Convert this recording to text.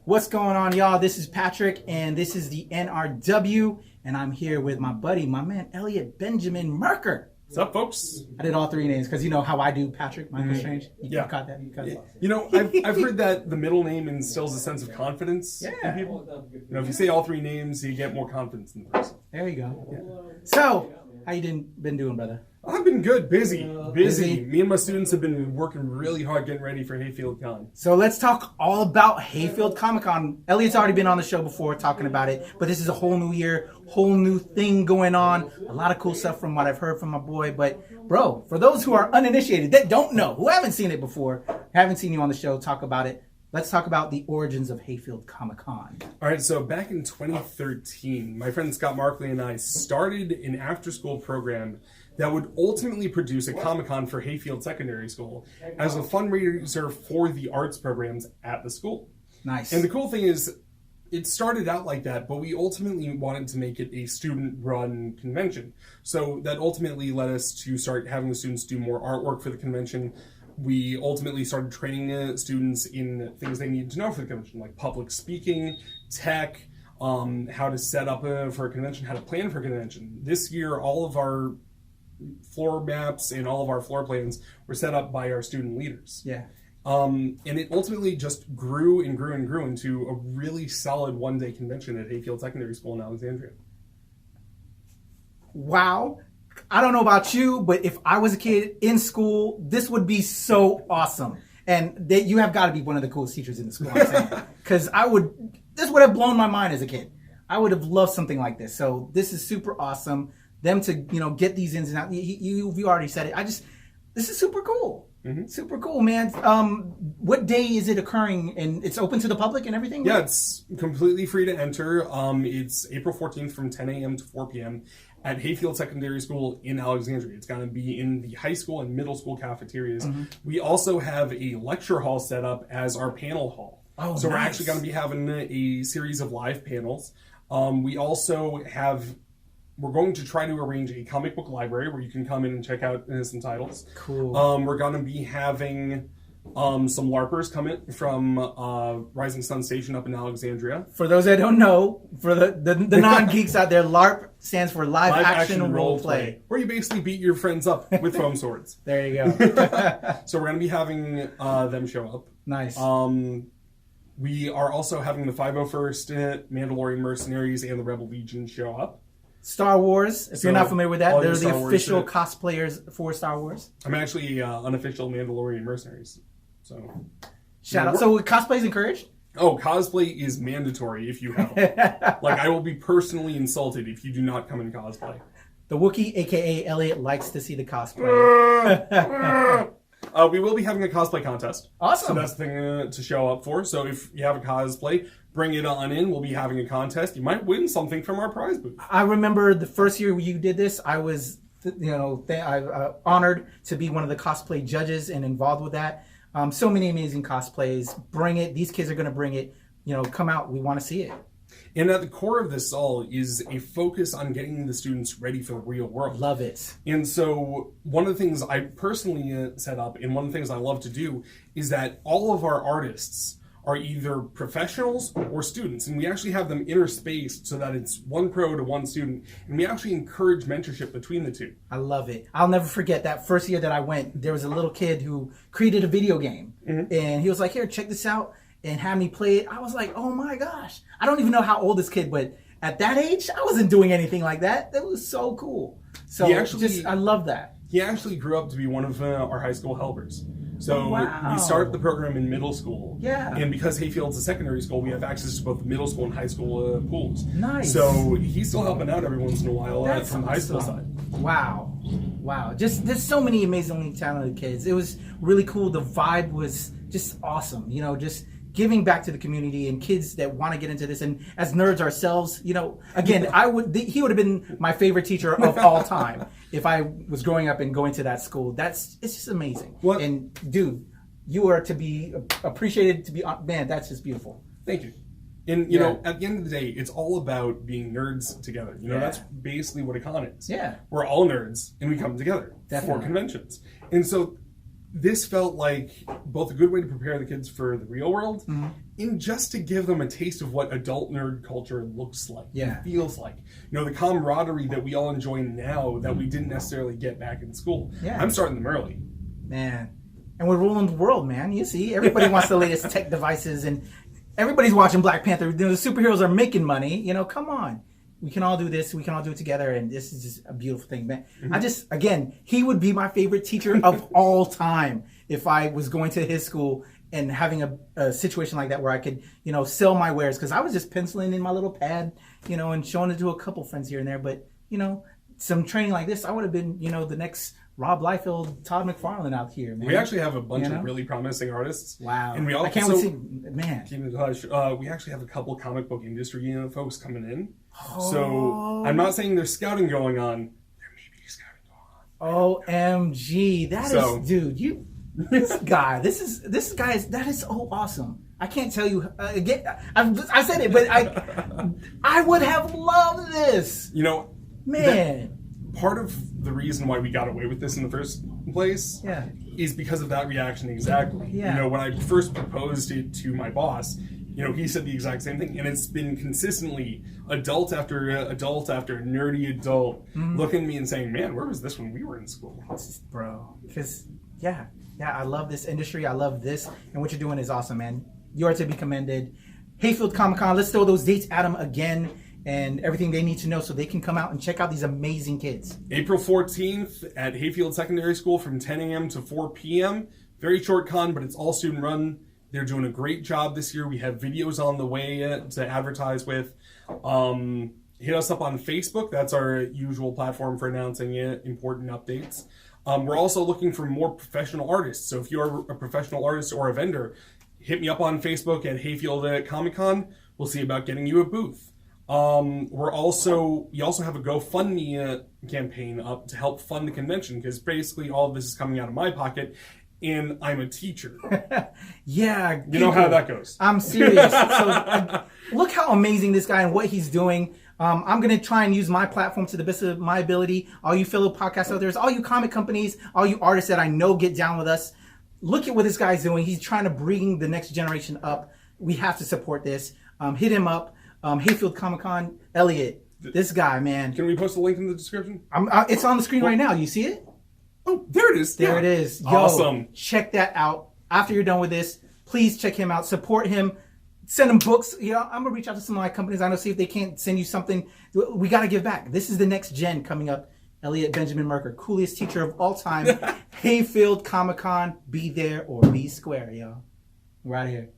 What's going on, y'all? This is Patrick, and this is the NRW, and I'm here with my buddy, my man, Elliot Benjamin Merker. What's up, folks? I did all three names because you know how I do Patrick, Michael Strange. You caught that? You caught that? You know, I've heard that the middle name instills a sense of confidence in people. You know, if you say all three names, you get more confidence in the person. There you go. Yeah. So, how you been doing, brother? I've been good, busy. Me and my students have been working really hard getting ready for Hayfield Con. So let's talk all about Hayfield Comic Con. Elliot's already been on the show before talking about it, but this is a whole new year, whole new thing going on. A lot of cool stuff from what I've heard from my boy. But bro, for those who are uninitiated, that don't know, who haven't seen it before, haven't seen you on the show talk about it, let's talk about the origins of Hayfield Comic Con. All right, so back in 2013, my friend Scott Markley and I started an after-school program that would ultimately produce a Comic-Con for Hayfield Secondary School as a fundraiser for the arts programs at the school. Nice. And the cool thing is, it started out like that, but we ultimately wanted to make it a student-run convention. So that ultimately led us to start having the students do more artwork for the convention. We ultimately started training students in things they needed to know for the convention, like public speaking, tech, how to set up for a convention, how to plan for a convention. This year, all of our floor maps and all of our floor plans were set up by our student leaders. Yeah. And it ultimately just grew and grew and grew into a really solid one-day convention at Hayfield Secondary School in Alexandria. Wow. I don't know about you, but if I was a kid in school, this would be so awesome. And you have got to be one of the coolest teachers in the school, I'm saying. Because this would have blown my mind as a kid. I would have loved something like this. So this is super awesome. Them to, get these ins and outs. You already said it. This is super cool. Mm-hmm. Super cool, man. What day is it occurring? And it's open to the public and everything? Yeah, it's completely free to enter. It's April 14th from 10 a.m. to 4 p.m. at Hayfield Secondary School in Alexandria. It's going to be in the high school and middle school cafeterias. Mm-hmm. We also have a lecture hall set up as our panel hall. Oh, so nice. We're actually going to be having a series of live panels. We also we're going to try to arrange a comic book library where you can come in and check out some titles. Cool. We're going to be having some LARPers come in from Rising Sun Station up in Alexandria. For those that don't know, for the non-geeks out there, LARP stands for Live Action Role Play. Where you basically beat your friends up with foam swords. There you go. So we're going to be having them show up. Nice. We are also having the 501st Mandalorian Mercenaries and the Rebel Legion show up. Star Wars, if you're not familiar with that, they're the official cosplayers for Star Wars. I'm actually unofficial Mandalorian Mercenaries. So shout out. So cosplay is encouraged? Oh, cosplay is mandatory if you have it. Like, I will be personally insulted if you do not come in cosplay. The Wookiee, a.k.a. Elliot, likes to see the cosplay. We will be having a cosplay contest. Awesome. So that's the thing to show up for. So if you have a cosplay, bring it on in. We'll be having a contest. You might win something from our prize booth. I remember the first year you did this, I was honored to be one of the cosplay judges and involved with that. So many amazing cosplays. Bring it. These kids are going to bring it. Come out. We want to see it. And at the core of this all is a focus on getting the students ready for the real world. Love it. And so one of the things I personally set up, and one of the things I love to do, is that all of our artists are either professionals or students. And we actually have them interspaced so that it's one pro to one student. And we actually encourage mentorship between the two. I love it. I'll never forget that first year that I went, there was a little kid who created a video game. Mm-hmm. And he was like, here, check this out. And had me play it. I was like, oh my gosh. I don't even know how old this kid, but at that age, I wasn't doing anything like that. That was so cool. So I love that. He actually grew up to be one of our high school helpers. So wow. We started the program in middle school. Yeah. And because Hayfield's a secondary school, we have access to both middle school and high school pools. Nice. So he's still helping out every once in a while from the high school side. Wow. Just there's so many amazingly talented kids. It was really cool. The vibe was just awesome. Just giving back to the community and kids that want to get into this. And as nerds ourselves, again, he would have been my favorite teacher of all time if I was growing up and going to that school. It's just amazing. What? And dude, you are to be appreciated, man, that's just beautiful. Thank you. And, you know, at the end of the day, it's all about being nerds together. That's basically what a con is. Yeah. We're all nerds and we come together for conventions. And so this felt like both a good way to prepare the kids for the real world and just to give them a taste of what adult nerd culture looks like and feels like. You know, the camaraderie that we all enjoy now that we didn't necessarily get back in school. Yeah. I'm starting them early. Man. And we're ruling the world, man. You see, everybody wants the latest tech devices and everybody's watching Black Panther. The superheroes are making money. You know, come on. We can all do this. We can all do it together. And this is just a beautiful thing, man. Again, he would be my favorite teacher of all time if I was going to his school and having a situation like that where I could, you know, sell my wares. Because I was just penciling in my little pad, you know, and showing it to a couple friends here and there. But, you know, some training like this, I would have been, you know, the next Rob Liefeld, Todd McFarlane out here, man. We actually have a bunch of really promising artists. Wow. And we also, I can't wait to see, man. We actually have a couple comic book industry folks coming in. So I'm not saying there's scouting going on. There may be scouting going on. OMG. Dude, this guy is so awesome. I can't tell you again. I said it, but I would have loved this. You know, man. Part of the reason why we got away with this in the first place is because of that reaction exactly. Yeah. You know, when I first proposed it to my boss, you know, he said the exact same thing. And it's been consistently adult after nerdy adult looking at me and saying, man, where was this when we were in school? Bro, because, I love this industry. I love this. And what you're doing is awesome, man. You are to be commended. Hayfield Comic-Con, let's throw those dates at them again. And everything they need to know so they can come out and check out these amazing kids. April 14th at Hayfield Secondary School from 10 a.m. to 4 p.m. Very short con, but it's all student run. They're doing a great job this year. We have videos on the way to advertise with. Hit us up on Facebook. That's our usual platform for announcing important updates. We're also looking for more professional artists. So if you're a professional artist or a vendor, hit me up on Facebook at Hayfield Comic-Con. We'll see about getting you a booth. We also have a GoFundMe campaign up to help fund the convention because basically all of this is coming out of my pocket and I'm a teacher. Yeah. You know how that goes. I'm serious. So look how amazing this guy and what he's doing. I'm going to try and use my platform to the best of my ability. All you fellow podcast out there, all you comic companies, all you artists that I know get down with us. Look at what this guy's doing. He's trying to bring the next generation up. We have to support this. Hit him up. Hayfield Comic-Con, Elliot, this guy, man. Can we post a link in the description? It's on the screen right now. You see it? Oh, there it is. There it is. Yo, awesome. Check that out. After you're done with this, please check him out. Support him. Send him books. You know, I'm going to reach out to some of my companies. I know, see if they can't send you something. We got to give back. This is the next gen coming up. Elliot Benjamin Merker, coolest teacher of all time. Hayfield Comic-Con. Be there or be square, yo. We're out of here.